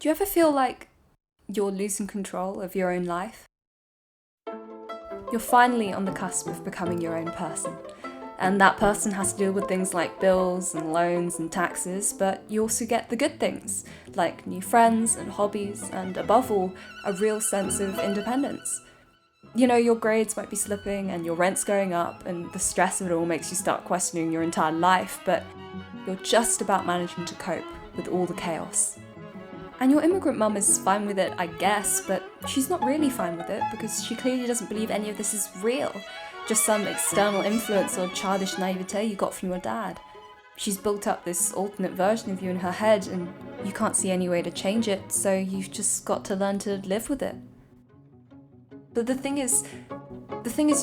Do you ever feel like you're losing control of your own life? You're finally on the cusp of becoming your own person. And that person has to deal with things like bills and loans and taxes, but you also get the good things, like new friends and hobbies, and above all, a real sense of independence. You know, your grades might be slipping and your rent's going up, and the stress of it all makes you start questioning your entire life, but you're just about managing to cope with all the chaos. And your immigrant mum is fine with it, I guess, but she's not really fine with it because she clearly doesn't believe any of this is real. Just some external influence or childish naivete you got from your dad. She's built up this alternate version of you in her head and you can't see any way to change it, so you've just got to learn to live with it. But the thing is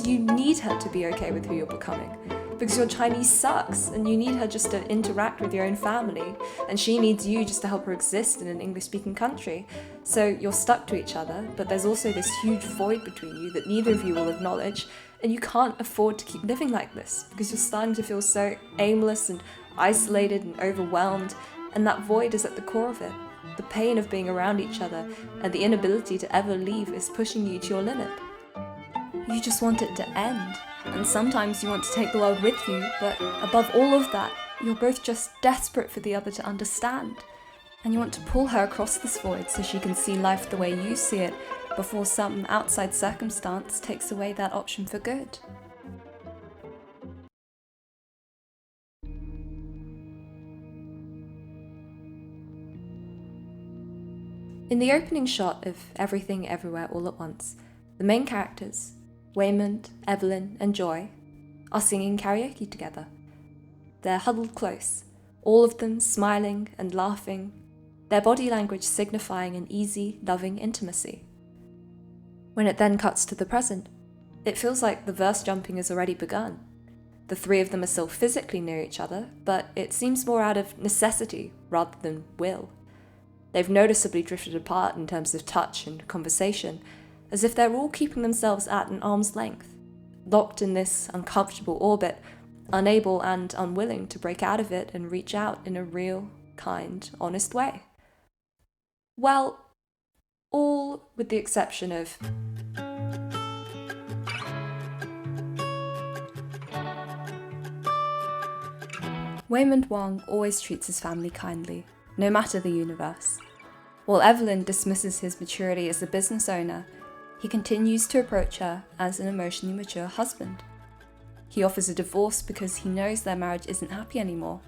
you need her to be okay with who you're becoming. Because your Chinese sucks and you need her just to interact with your own family, and she needs you just to help her exist in an English-speaking country. So you're stuck to each other, but there's also this huge void between you that neither of you will acknowledge, and you can't afford to keep living like this because you're starting to feel so aimless and isolated and overwhelmed, and that void is at the core of it. The pain of being around each other and the inability to ever leave is pushing you to your limit. You just want it to end. And sometimes you want to take the world with you, but above all of that, you're both just desperate for the other to understand. And you want to pull her across this void so she can see life the way you see it before some outside circumstance takes away that option for good. In the opening shot of Everything Everywhere All at Once, the main characters, Waymond, Evelyn, and Joy, are singing karaoke together. They're huddled close, all of them smiling and laughing, their body language signifying an easy, loving intimacy. When it then cuts to the present, it feels like the verse jumping has already begun. The three of them are still physically near each other, but it seems more out of necessity rather than will. They've noticeably drifted apart in terms of touch and conversation, as if they're all keeping themselves at an arm's length, locked in this uncomfortable orbit, unable and unwilling to break out of it and reach out in a real, kind, honest way. Well, all with the exception of Waymond Wang always treats his family kindly, no matter the universe. While Evelyn dismisses his maturity as a business owner, he continues to approach her as an emotionally mature husband. He offers a divorce because he knows their marriage isn't happy anymore,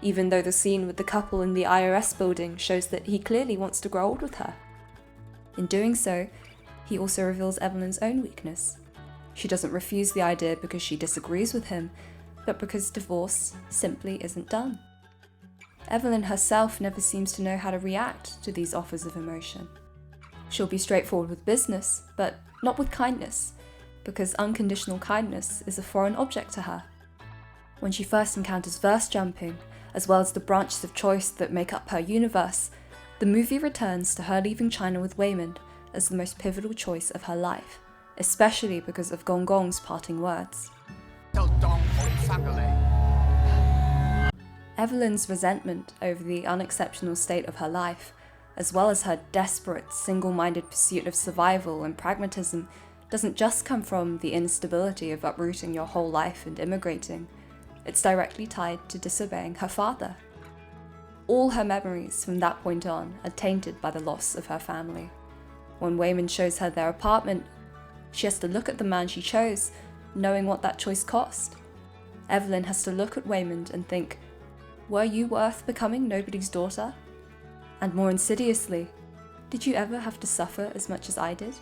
even though the scene with the couple in the IRS building shows that he clearly wants to grow old with her. In doing so, he also reveals Evelyn's own weakness. She doesn't refuse the idea because she disagrees with him, but because divorce simply isn't done. Evelyn herself never seems to know how to react to these offers of emotion. She'll be straightforward with business, but not with kindness, because unconditional kindness is a foreign object to her. When she first encounters verse jumping, as well as the branches of choice that make up her universe, the movie returns to her leaving China with Waymond as the most pivotal choice of her life, especially because of Gong Gong's parting words. Evelyn's resentment over the unexceptional state of her life, as well as her desperate, single-minded pursuit of survival and pragmatism, doesn't just come from the instability of uprooting your whole life and immigrating. It's directly tied to disobeying her father. All her memories from that point on are tainted by the loss of her family. When Waymond shows her their apartment, she has to look at the man she chose, knowing what that choice cost. Evelyn has to look at Waymond and think, were you worth becoming nobody's daughter? And more insidiously, did you ever have to suffer as much as I did?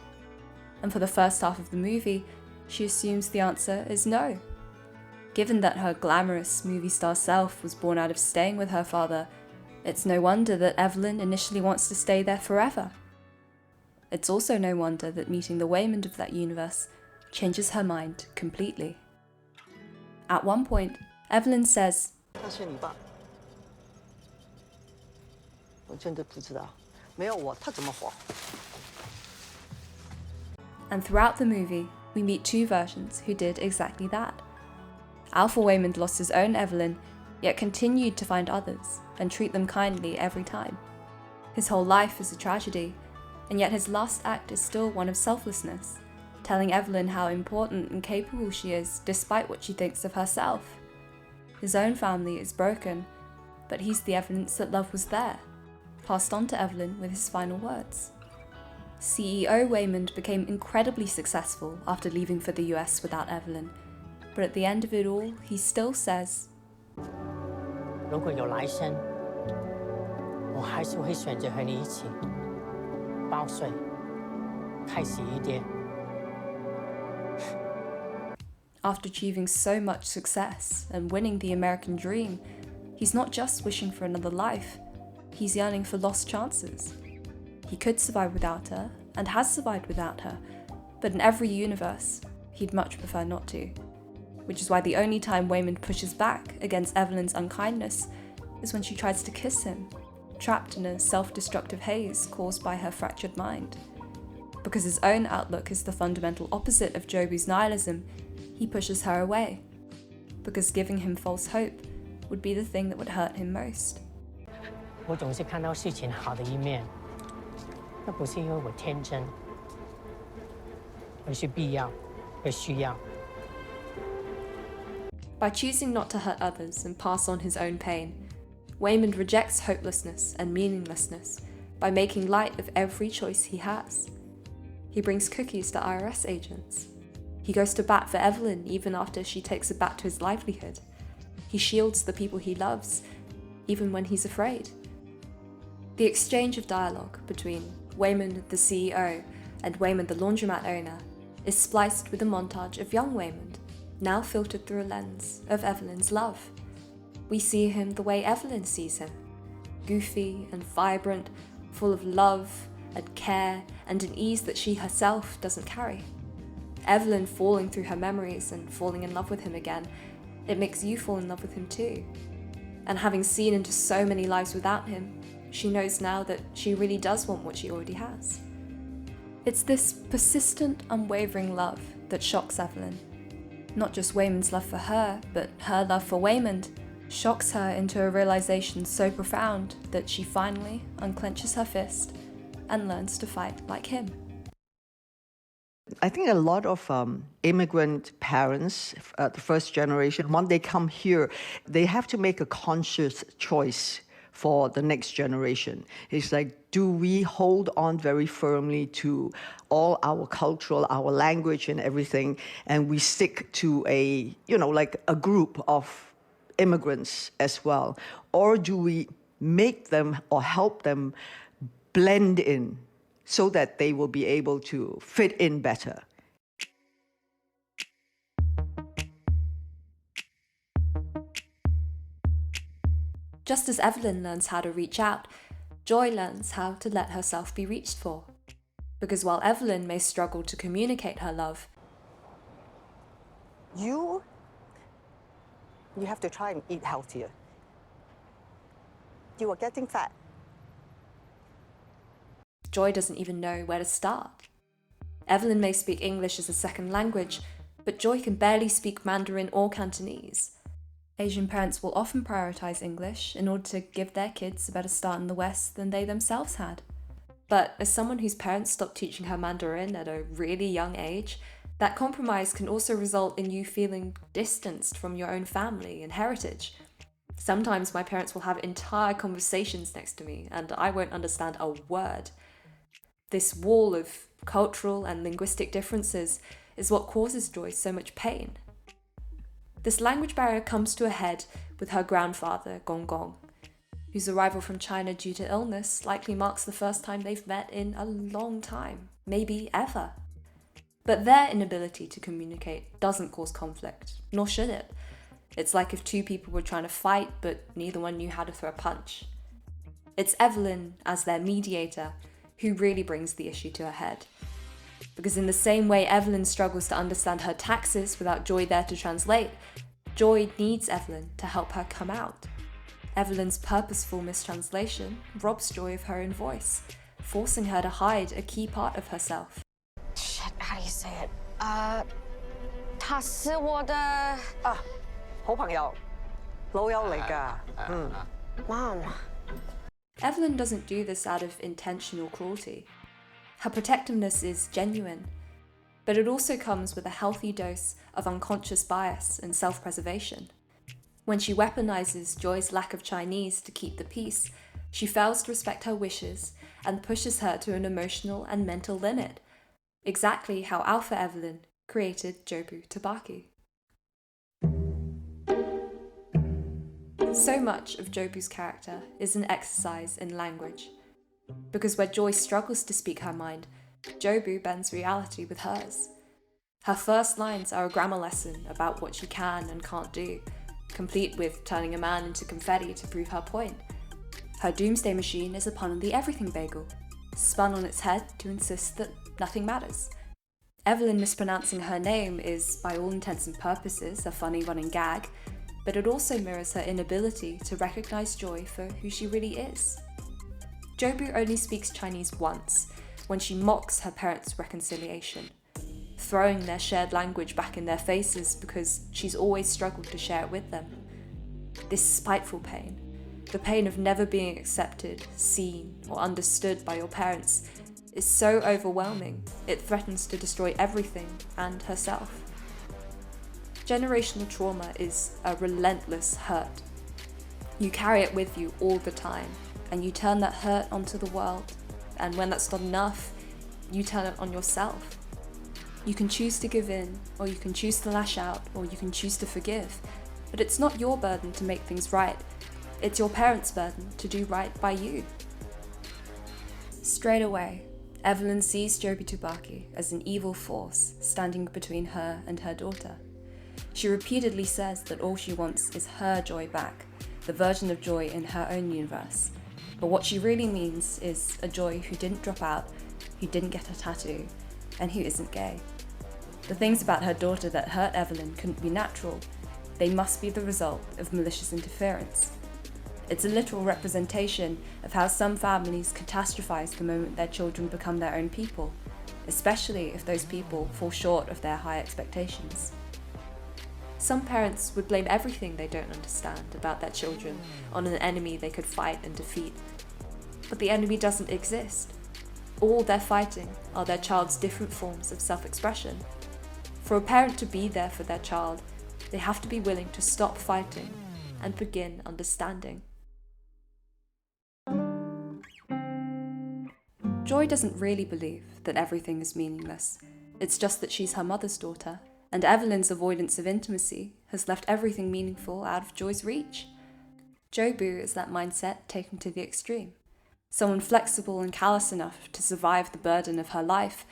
And for the first half of the movie, she assumes the answer is no. Given that her glamorous movie star self was born out of staying with her father, it's no wonder that Evelyn initially wants to stay there forever. It's also no wonder that meeting the Waymond of that universe changes her mind completely. At one point, Evelyn says, and throughout the movie, we meet two versions who did exactly that. Alpha Waymond lost his own Evelyn, yet continued to find others and treat them kindly every time. His whole life is a tragedy, and yet his last act is still one of selflessness, telling Evelyn how important and capable she is despite what she thinks of herself. His own family is broken, but he's the evidence that love was there, passed on to Evelyn with his final words. CEO Waymond became incredibly successful after leaving for the US without Evelyn, but at the end of it all, he still says, 如果有来生，我还是会选择和你一起报税，开心一点。 After achieving so much success and winning the American dream, he's not just wishing for another life, he's yearning for lost chances. He could survive without her, and has survived without her, but in every universe, he'd much prefer not to. Which is why the only time Waymond pushes back against Evelyn's unkindness is when she tries to kiss him, trapped in a self-destructive haze caused by her fractured mind. Because his own outlook is the fundamental opposite of Jobu's nihilism, he pushes her away. Because giving him false hope would be the thing that would hurt him most. 我总是看到事情好的一面，那不是因为我天真，而是必要，而需要。 By choosing not to hurt others and pass on his own pain, Waymond rejects hopelessness and meaninglessness by making light of every choice he has. He brings cookies to IRS agents. He goes to bat for Evelyn even after she takes a bat to his livelihood. He shields the people he loves, even when he's afraid. The exchange of dialogue between Waymond the CEO and Waymond the laundromat owner is spliced with a montage of young Waymond, now filtered through a lens of Evelyn's love. We see him the way Evelyn sees him, goofy and vibrant, full of love and care and an ease that she herself doesn't carry. Evelyn falling through her memories and falling in love with him again, it makes you fall in love with him too. And having seen into so many lives without him, she knows now that she really does want what she already has. It's this persistent, unwavering love that shocks Evelyn. Not just Waymond's love for her, but her love for Waymond shocks her into a realization so profound that she finally unclenches her fist and learns to fight like him. I think a lot of immigrant parents, the first generation, when they come here, they have to make a conscious choice for the next generation. It's like, do we hold on very firmly to all our cultural, our language and everything, and we stick to a, like a group of immigrants as well? Or do we make them or help them blend in so that they will be able to fit in better? Just as Evelyn learns how to reach out, Joy learns how to let herself be reached for. Because while Evelyn may struggle to communicate her love, you have to try and eat healthier. You are getting fat. Joy doesn't even know where to start. Evelyn may speak English as a second language, but Joy can barely speak Mandarin or Cantonese. Asian parents will often prioritize English in order to give their kids a better start in the West than they themselves had. But as someone whose parents stopped teaching her Mandarin at a really young age, that compromise can also result in you feeling distanced from your own family and heritage. Sometimes my parents will have entire conversations next to me and I won't understand a word. This wall of cultural and linguistic differences is what causes Joy so much pain. This language barrier comes to a head with her grandfather, Gong Gong, whose arrival from China due to illness likely marks the first time they've met in a long time, maybe ever. But their inability to communicate doesn't cause conflict, nor should it. It's like if two people were trying to fight, but neither one knew how to throw a punch. It's Evelyn, as their mediator, who really brings the issue to a head. Because in the same way Evelyn struggles to understand her taxes without Joy there to translate, Joy needs Evelyn to help her come out. Evelyn's purposeful mistranslation robs Joy of her own voice, forcing her to hide a key part of herself. Shit, how do you say it? 他是我的好朋友，老友嚟㗎。Mom. Evelyn doesn't do this out of intentional cruelty. Her protectiveness is genuine, but it also comes with a healthy dose of unconscious bias and self-preservation. When she weaponizes Joy's lack of Chinese to keep the peace, she fails to respect her wishes and pushes her to an emotional and mental limit, exactly how Alpha Evelyn created Jobu Tabaki. So much of Jobu's character is an exercise in language, because where Joy struggles to speak her mind, Jobu bends reality with hers. Her first lines are a grammar lesson about what she can and can't do, complete with turning a man into confetti to prove her point. Her doomsday machine is a pun on the everything bagel, spun on its head to insist that nothing matters. Evelyn mispronouncing her name is, by all intents and purposes, a funny running gag, but it also mirrors her inability to recognise Joy for who she really is. Jobu only speaks Chinese once, when she mocks her parents' reconciliation, throwing their shared language back in their faces because she's always struggled to share it with them. This spiteful pain, the pain of never being accepted, seen, or understood by your parents, is so overwhelming it threatens to destroy everything and herself. Generational trauma is a relentless hurt. You carry it with you all the time, and you turn that hurt onto the world, and when that's not enough, you turn it on yourself. You can choose to give in, or you can choose to lash out, or you can choose to forgive, but it's not your burden to make things right. It's your parents' burden to do right by you. Straight away, Evelyn sees Jobu Tabaki as an evil force standing between her and her daughter. She repeatedly says that all she wants is her Joy back, the version of Joy in her own universe. But what she really means is a Joy who didn't drop out, who didn't get a tattoo, and who isn't gay. The things about her daughter that hurt Evelyn couldn't be natural. They must be the result of malicious interference. It's a literal representation of how some families catastrophize the moment their children become their own people, especially if those people fall short of their high expectations. Some parents would blame everything they don't understand about their children on an enemy they could fight and defeat. But the enemy doesn't exist. All they're fighting are their child's different forms of self-expression. For a parent to be there for their child, they have to be willing to stop fighting and begin understanding. Joy doesn't really believe that everything is meaningless. It's just that she's her mother's daughter, and Evelyn's avoidance of intimacy has left everything meaningful out of Joy's reach. Jobu is that mindset taken to the extreme. Someone flexible and callous enough to survive the burden of her life,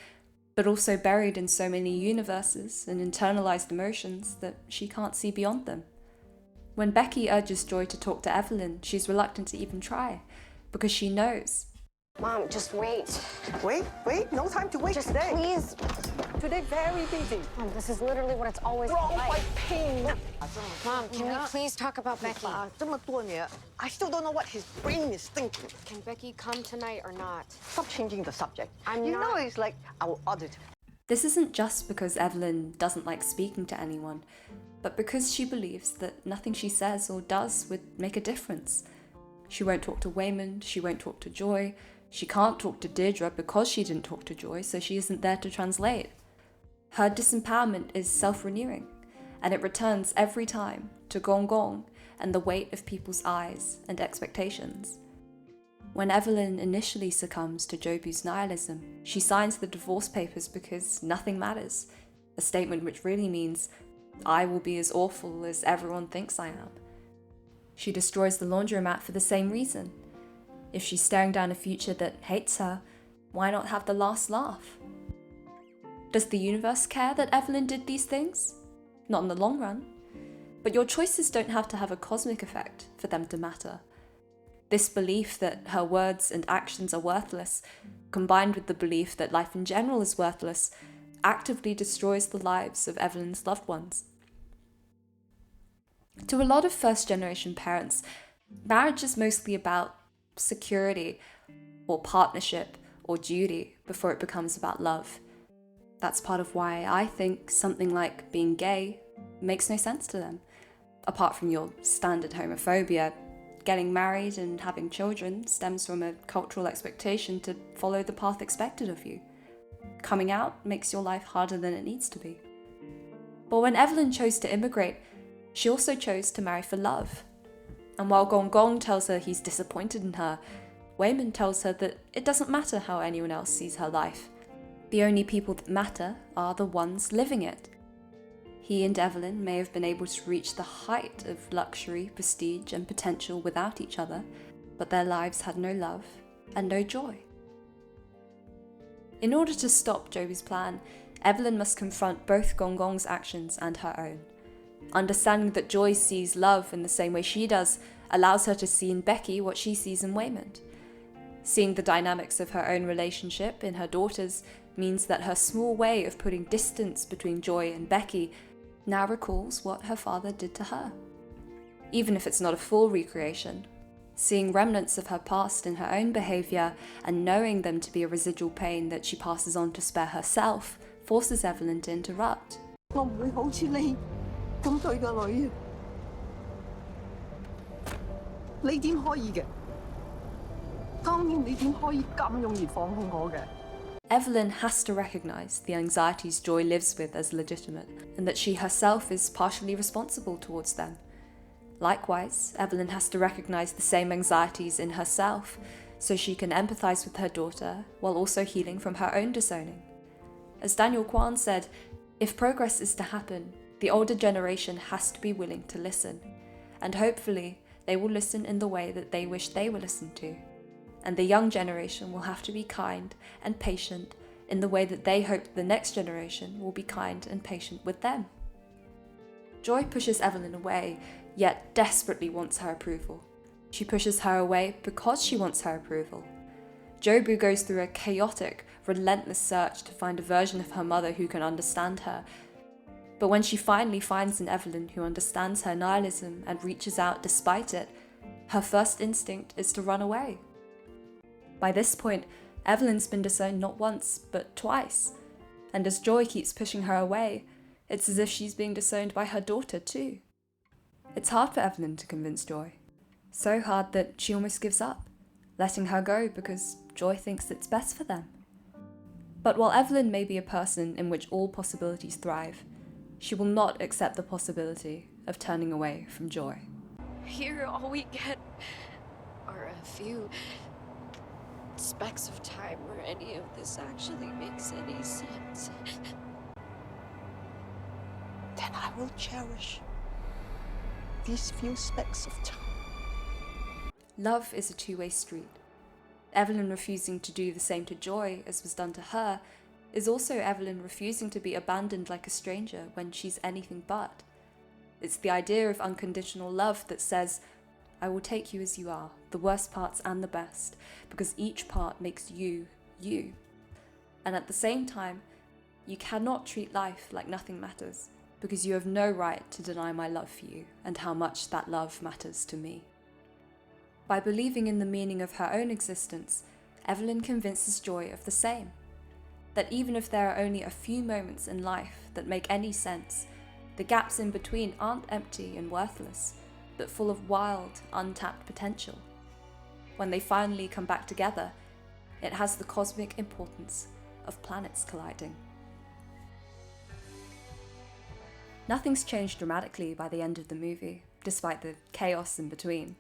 but also buried in so many universes and internalized emotions that she can't see beyond them. When Becky urges Joy to talk to Evelyn, she's reluctant to even try, because she knows. Mom, just wait. Wait, no time to wait Just today. please. Today very busy. Mom, this is literally what it's always been Wrong like. by pain. Mom, can we please talk about Becky? 这么多年, I still don't know what his brain is thinking. Can Becky come tonight or not? Stop changing the subject. I'm you not- know it's like our audit. This isn't just because Evelyn doesn't like speaking to anyone, but because she believes that nothing she says or does would make a difference. She won't talk to Waymond, she won't talk to Joy, she can't talk to Deirdre because she didn't talk to Joy, so she isn't there to translate. Her disempowerment is self-renewing, and it returns every time to gong gong and the weight of people's eyes and expectations. When Evelyn initially succumbs to Jobu's nihilism, she signs the divorce papers because nothing matters, a statement which really means, I will be as awful as everyone thinks I am. She destroys the laundromat for the same reason. If she's staring down a future that hates her, why not have the last laugh? Does the universe care that Evelyn did these things? Not in the long run. But your choices don't have to have a cosmic effect for them to matter. This belief that her words and actions are worthless, combined with the belief that life in general is worthless, actively destroys the lives of Evelyn's loved ones. To a lot of first-generation parents, marriage is mostly about security or partnership or duty before it becomes about love. That's part of why I think something like being gay makes no sense to them. Apart from your standard homophobia, getting married and having children stems from a cultural expectation to follow the path expected of you. Coming out makes your life harder than it needs to be. But when Evelyn chose to immigrate, she also chose to marry for love. And while Gong Gong tells her he's disappointed in her, Wayman tells her that it doesn't matter how anyone else sees her life. The only people that matter are the ones living it. He and Evelyn may have been able to reach the height of luxury, prestige, and potential without each other, but their lives had no love and no joy. In order to stop Joby's plan, Evelyn must confront both Gong Gong's actions and her own. Understanding that Joy sees love in the same way she does allows her to see in Becky what she sees in Wayman. Seeing the dynamics of her own relationship in her daughters means that her small way of putting distance between Joy and Becky now recalls what her father did to her. Even if it's not a full recreation, seeing remnants of her past in her own behaviour and knowing them to be a residual pain that she passes on to spare herself forces Evelyn to interrupt. 我唔會好似你咁對個女啊！你點可以嘅？當然你點可以咁容易放棄我嘅？ Evelyn has to recognise the anxieties Joy lives with as legitimate, and that she herself is partially responsible towards them. Likewise, Evelyn has to recognise the same anxieties in herself, so she can empathise with her daughter while also healing from her own disowning. As Daniel Kwan said, if progress is to happen, the older generation has to be willing to listen, and hopefully they will listen in the way that they wish they were listened to. And the young generation will have to be kind and patient in the way that they hope the next generation will be kind and patient with them. Joy pushes Evelyn away, yet desperately wants her approval. She pushes her away because she wants her approval. Jobu goes through a chaotic, relentless search to find a version of her mother who can understand her. But when she finally finds an Evelyn who understands her nihilism and reaches out despite it, her first instinct is to run away. By this point, Evelyn's been disowned not once, but twice. And as Joy keeps pushing her away, it's as if she's being disowned by her daughter too. It's hard for Evelyn to convince Joy. So hard that she almost gives up, letting her go because Joy thinks it's best for them. But while Evelyn may be a person in which all possibilities thrive, she will not accept the possibility of turning away from Joy. Here, all we get are a few specks of time where any of this actually makes any sense. Then I will cherish these few specks of time. Love is a two-way street. Evelyn refusing to do the same to Joy as was done to her is also Evelyn refusing to be abandoned like a stranger when she's anything but. It's the idea of unconditional love that says, I will take you as you are, the worst parts and the best, because each part makes you, you. And at the same time, you cannot treat life like nothing matters, because you have no right to deny my love for you and how much that love matters to me. By believing in the meaning of her own existence, Evelyn convinces Joy of the same. That even if there are only a few moments in life that make any sense, the gaps in between aren't empty and worthless, but full of wild, untapped potential. When they finally come back together, it has the cosmic importance of planets colliding. Nothing's changed dramatically by the end of the movie, despite the chaos in between.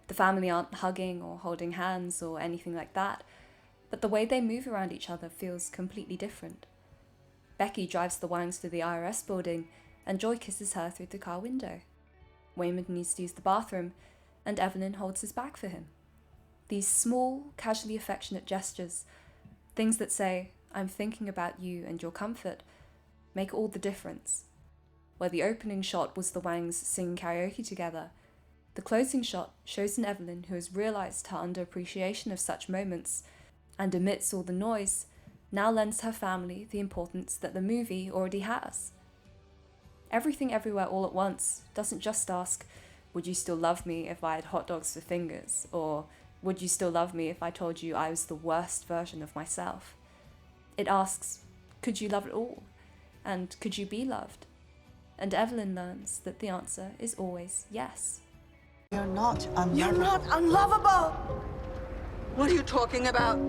The family aren't hugging or holding hands or anything like that, but the way they move around each other feels completely different. Becky drives the Wangs to the IRS building, and Joy kisses her through the car window. Wayman needs to use the bathroom, and Evelyn holds his bag for him. These small, casually affectionate gestures, things that say, I'm thinking about you and your comfort, make all the difference. Where the opening shot was the Wangs singing karaoke together, the closing shot shows an Evelyn who has realised her underappreciation of such moments, and amidst all the noise, now lends her family the importance that the movie already has. Everything Everywhere All at Once doesn't just ask, would you still love me if I had hot dogs for fingers? Or would you still love me if I told you I was the worst version of myself? It asks, could you love it all? And could you be loved? And Evelyn learns that the answer is always yes. You're not unlovable. You're not unlovable! What are you talking about?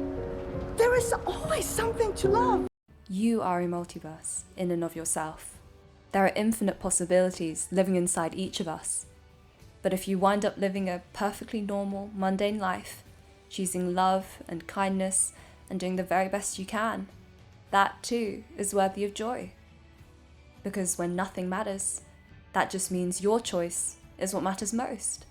There is always something to love. You are a multiverse in and of yourself. There are infinite possibilities living inside each of us. But if you wind up living a perfectly normal, mundane life, choosing love and kindness and doing the very best you can, that too is worthy of joy. Because when nothing matters, that just means your choice is what matters most.